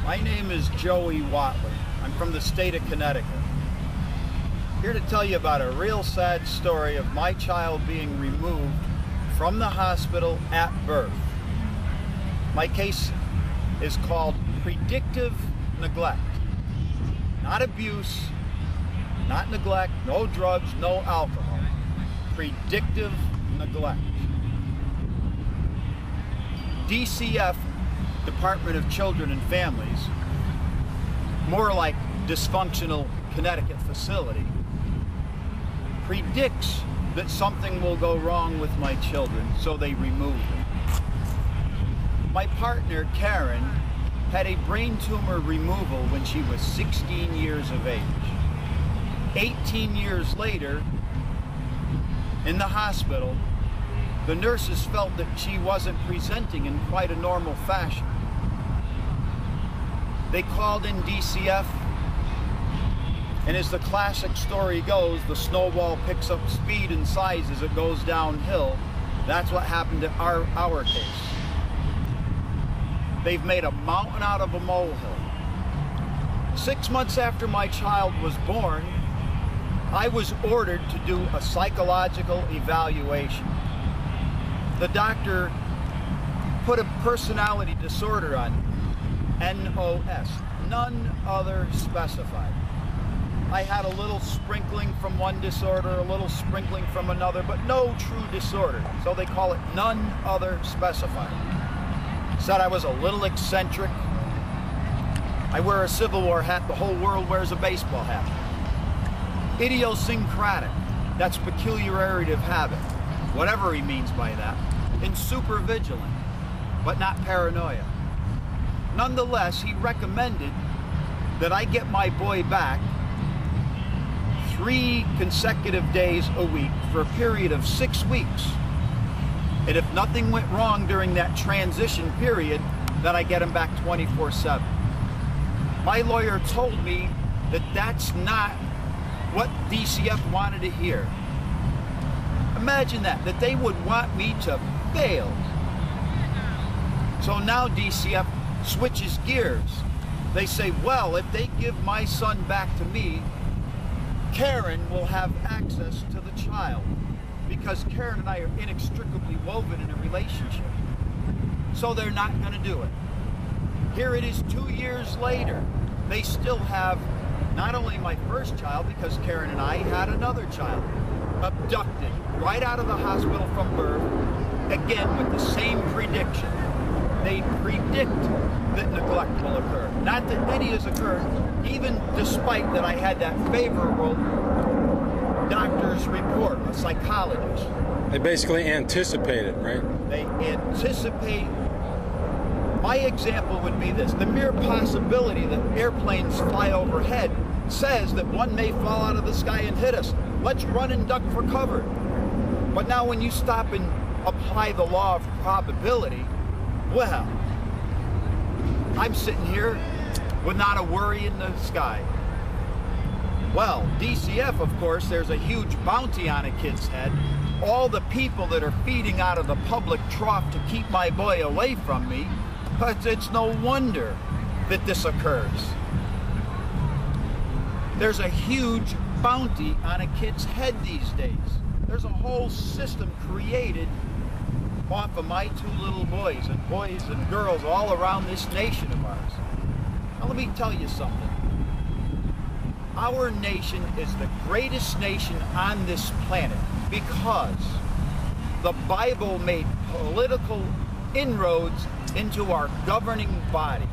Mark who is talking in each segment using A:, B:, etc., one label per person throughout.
A: My name is Joey Watley. I'm from the state of Connecticut. Here to tell you about a real sad story of my child being removed from the hospital at birth. My case is called predictive neglect. Not abuse, not neglect, no drugs, no alcohol. Predictive neglect. DCF, Department of Children and Families, more like dysfunctional Connecticut facility, predicts that something will go wrong with my children, so they remove them. My partner, Karen, had a brain tumor removal when she was 16 years of age. 18 years later, in the hospital, the nurses felt that she wasn't presenting in quite a normal fashion. They called in DCF, and as the classic story goes, the snowball picks up speed and size as it goes downhill. That's what happened to our case. They've made a mountain out of a molehill. 6 months after my child was born, I was ordered to do a psychological evaluation. The doctor put a personality disorder on me. NOS, none other specified. I had a little sprinkling from one disorder, a little sprinkling from another, but no true disorder. So they call it none other specified. Said I was a little eccentric. I wear a Civil War hat, the whole world wears a baseball hat. Idiosyncratic, that's peculiarity of habit, whatever he means by that. And super vigilant, but not paranoia. Nonetheless, he recommended that I get my boy back 3 consecutive days a week for a period of 6 weeks. And if nothing went wrong during that transition period, then I get him back 24/7. My lawyer told me that that's not what DCF wanted to hear. Imagine that they would want me to fail. So now DCF switches gears. They say, well, if they give my son back to me, Karen will have access to the child, because Karen and I are inextricably woven in a relationship. So they're not going to do it. Here it is 2 years later. They still have not only my first child, because Karen and I had another child, abducted right out of the hospital from birth, again with the same prediction. They predict that neglect will occur. Not that any has occurred, even despite that I had that favorable doctor's report, a psychologist.
B: They basically anticipate it, right?
A: They anticipate. My example would be this. The mere possibility that airplanes fly overhead says that one may fall out of the sky and hit us. Let's run and duck for cover. But now when you stop and apply the law of probability, well, I'm sitting here with not a worry in the sky. Well, DCF, of course, there's a huge bounty on a kid's head. All the people that are feeding out of the public trough to keep my boy away from me, but it's no wonder that this occurs. There's a huge bounty on a kid's head these days. There's a whole system created off of my 2 little boys and girls all around this nation of ours. Now let me tell you something. Our nation is the greatest nation on this planet because the Bible made political inroads into our governing body.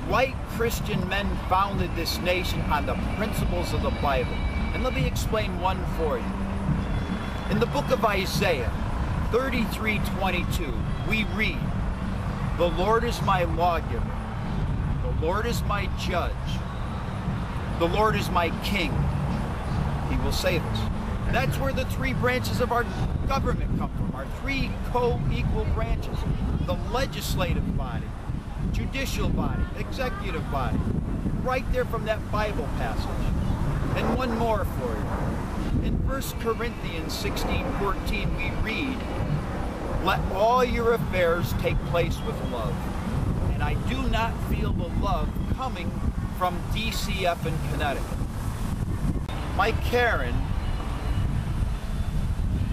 A: White Christian men founded this nation on the principles of the Bible. And let me explain one for you. In the book of Isaiah 33:22, we read, "The Lord is my lawgiver, the Lord is my judge, the Lord is my king, he will save us." That's where the 3 branches of our government come from, our 3 co-equal branches. The legislative body, judicial body, executive body, right there from that Bible passage. And one more for you. In 1 Corinthians 16:14 we read, "Let all your affairs take place with love." And I do not not feel the love coming from DCF in Connecticut. My Karen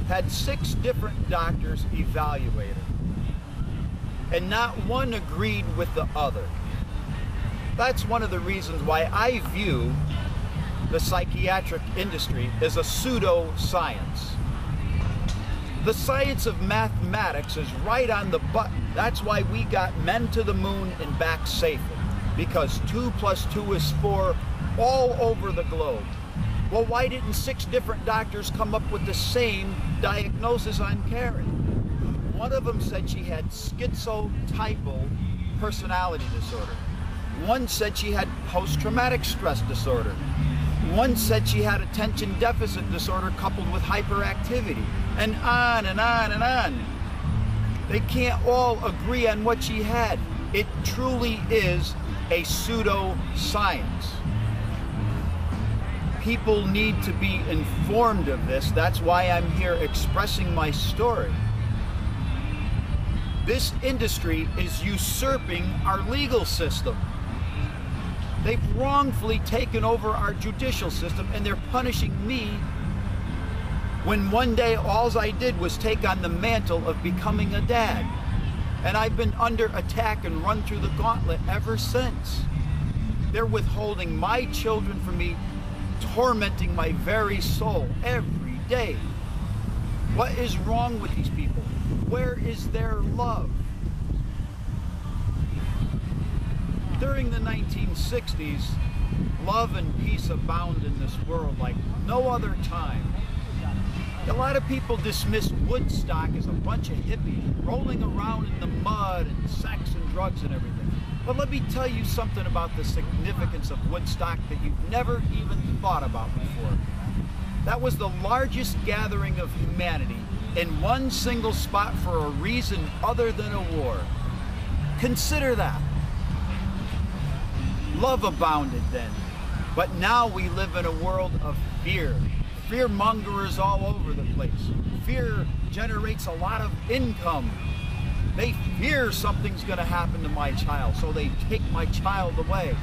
A: had 6 different doctors evaluate her, and not one agreed with the other. That's one of the reasons why I view the psychiatric industry as a pseudo-science. The science of mathematics is right on the button. That's why we got men to the moon and back safely, because 2 + 2 is 4 all over the globe. Well, why didn't 6 different doctors come up with the same diagnosis on Karen? One of them said she had schizotypal personality disorder. One said she had post-traumatic stress disorder. One said she had attention deficit disorder coupled with hyperactivity, and on and on and on. They can't all agree on what she had. It truly is a pseudo-science. People need to be informed of this. That's why I'm here expressing my story. This industry is usurping our legal system. They've wrongfully taken over our judicial system, and they're punishing me when one day all I did was take on the mantle of becoming a dad. And I've been under attack and run through the gauntlet ever since. They're withholding my children from me, tormenting my very soul every day. What is wrong with these people? Where is their love? During the 1960s, love and peace abound in this world like no other time. A lot of people dismiss Woodstock as a bunch of hippies rolling around in the mud and sex and drugs and everything. But let me tell you something about the significance of Woodstock that you've never even thought about before. That was the largest gathering of humanity in one single spot for a reason other than a war. Consider that. Love abounded then, but now we live in a world of fear. Fear-mongers all over the place. Fear generates a lot of income. They fear something's going to happen to my child, so they take my child away.